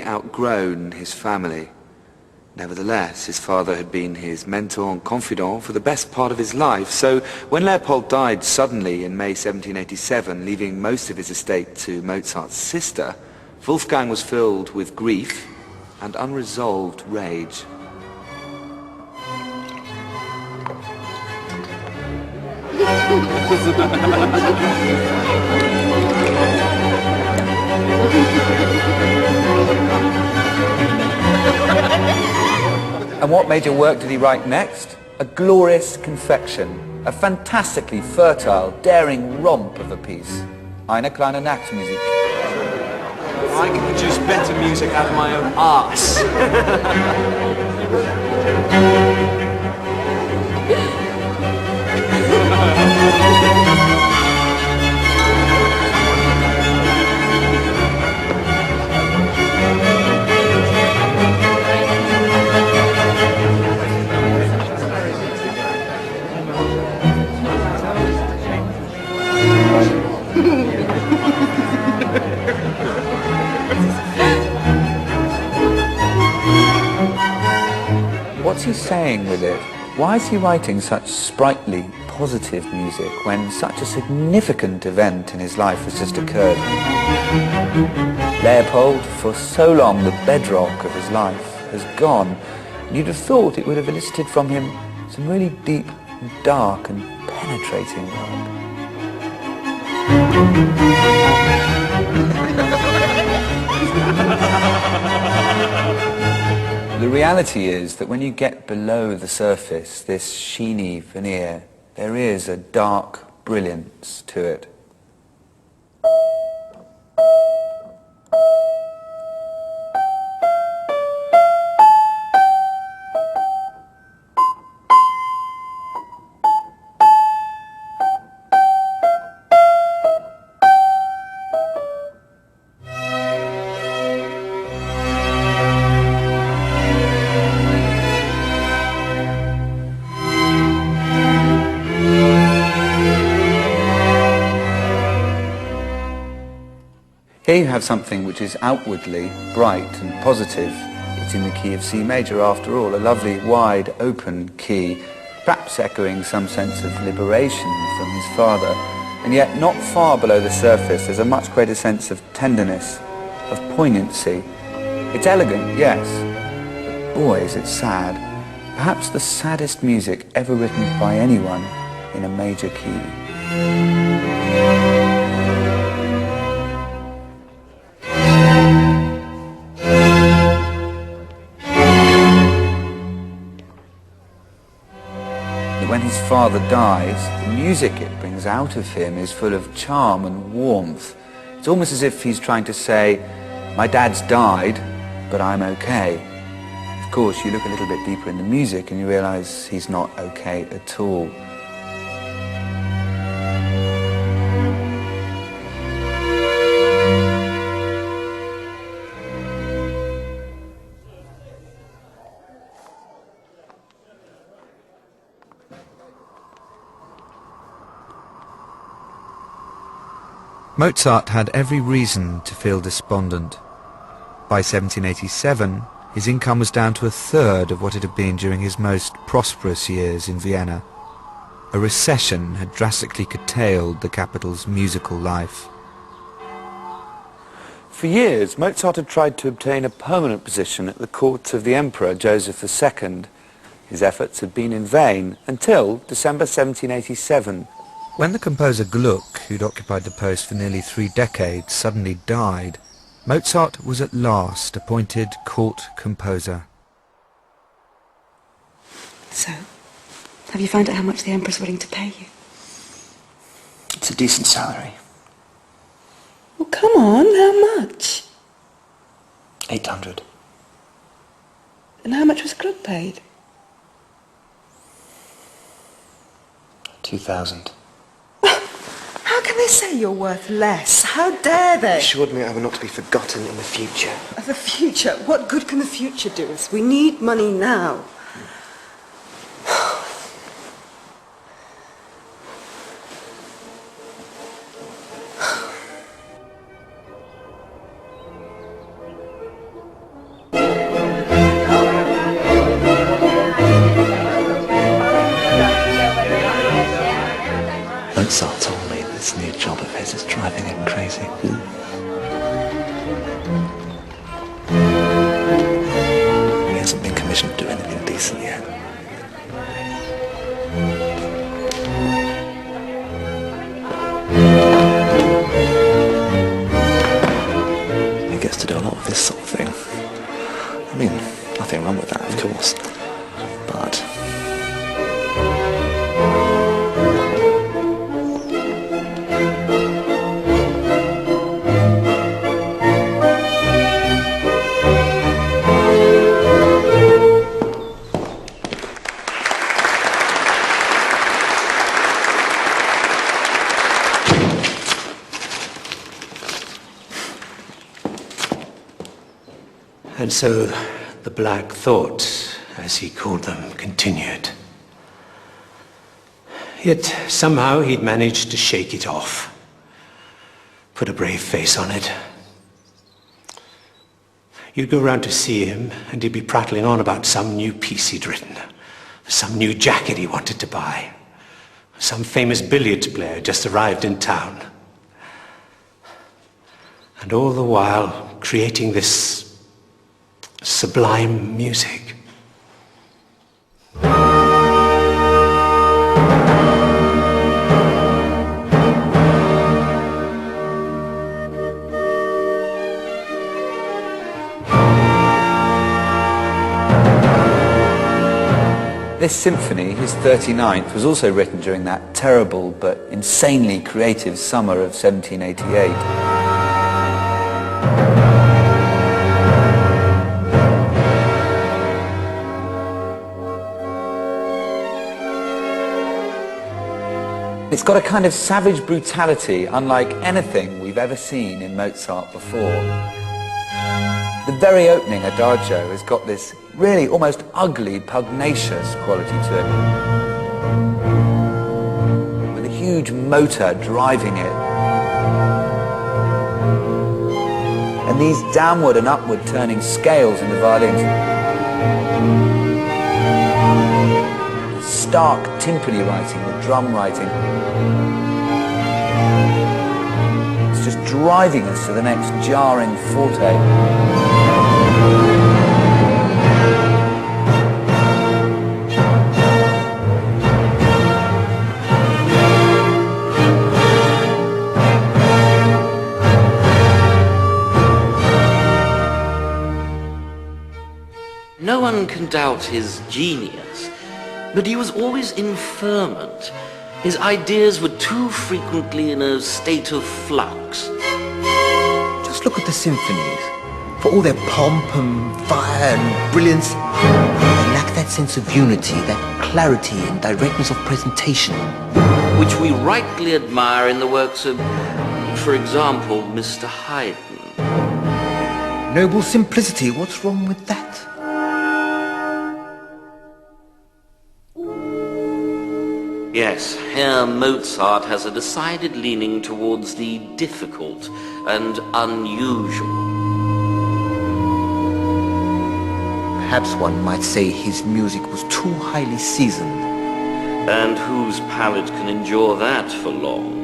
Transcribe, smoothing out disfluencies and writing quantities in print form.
outgrown his family. Nevertheless, his father had been his mentor and confidant for the best part of his life, so when Leopold died suddenly in May 1787, leaving most of his estate to Mozart's sister, Wolfgang was filled with grief and unresolved rage. And what major work did he write next? A glorious confection, a fantastically fertile, daring romp of a piece. Eine kleine Nachtmusik. I can produce better music out of my own arse. What's he saying with it? Why is he writing such sprightly, positive music when such a significant event in his life has just occurred? Leopold, for so long the bedrock of his life, has gone. You'd have thought it would have elicited from him some really deep, and dark and penetrating work. The reality is that when you get below the surface, this sheeny veneer, there is a dark brilliance to it. Here you have something which is outwardly bright and positive. It's in the key of C major after all, a lovely, wide, open key, perhaps echoing some sense of liberation from his father. And yet not far below the surface there's a much greater sense of tenderness, of poignancy. It's elegant, yes, but boy is it sad. Perhaps the saddest music ever written by anyone in a major key. When his father dies, the music it brings out of him is full of charm and warmth. It's almost as if he's trying to say, my dad's died, but I'm okay. Of course, you look a little bit deeper in the music and you realize he's not okay at all. Mozart had every reason to feel despondent. By 1787, his income was down to a third of what it had been during his most prosperous years in Vienna. A recession had drastically curtailed the capital's musical life. For years, Mozart had tried to obtain a permanent position at the court of the Emperor Joseph II. His efforts had been in vain until December 1787. When the composer Gluck, who'd occupied the post for nearly 3 decades, suddenly died, Mozart was at last appointed court composer. So, have you found out how much the Emperor's willing to pay you? It's a decent salary. Well, come on, how much? 800. And how much was Gluck paid? 2,000. How can they say you're worth less? How dare they? Assured me I will not to be forgotten in the future. The future? What good can the future do us? We need money now. sort of thing. I mean, nothing wrong with that, of course, but... And so the Black Thought, as he called them, continued. Yet somehow he'd managed to shake it off, put a brave face on it. You'd go round to see him, and he'd be prattling on about some new piece he'd written, some new jacket he wanted to buy, some famous billiards player just arrived in town. And all the while creating this sublime music. This symphony, his 39th, was also written during that terrible but insanely creative summer of 1788. It's got a kind of savage brutality unlike anything we've ever seen in Mozart before. The very opening adagio has got this really almost ugly, pugnacious quality to it, with a huge motor driving it. And these downward and upward turning scales in the violins. Stark timpani writing, the drum writing. It's just driving us to the next jarring forte. No one can doubt his genius, but he was always in ferment. His ideas were too frequently in a state of flux. Just look at the symphonies. For all their pomp and fire and brilliance, they lack that sense of unity, that clarity and directness of presentation. Which we rightly admire in the works of, for example, Mr. Haydn. Noble simplicity, what's wrong with that? Yes, Herr Mozart has a decided leaning towards the difficult and unusual. Perhaps one might say his music was too highly seasoned. And whose palate can endure that for long?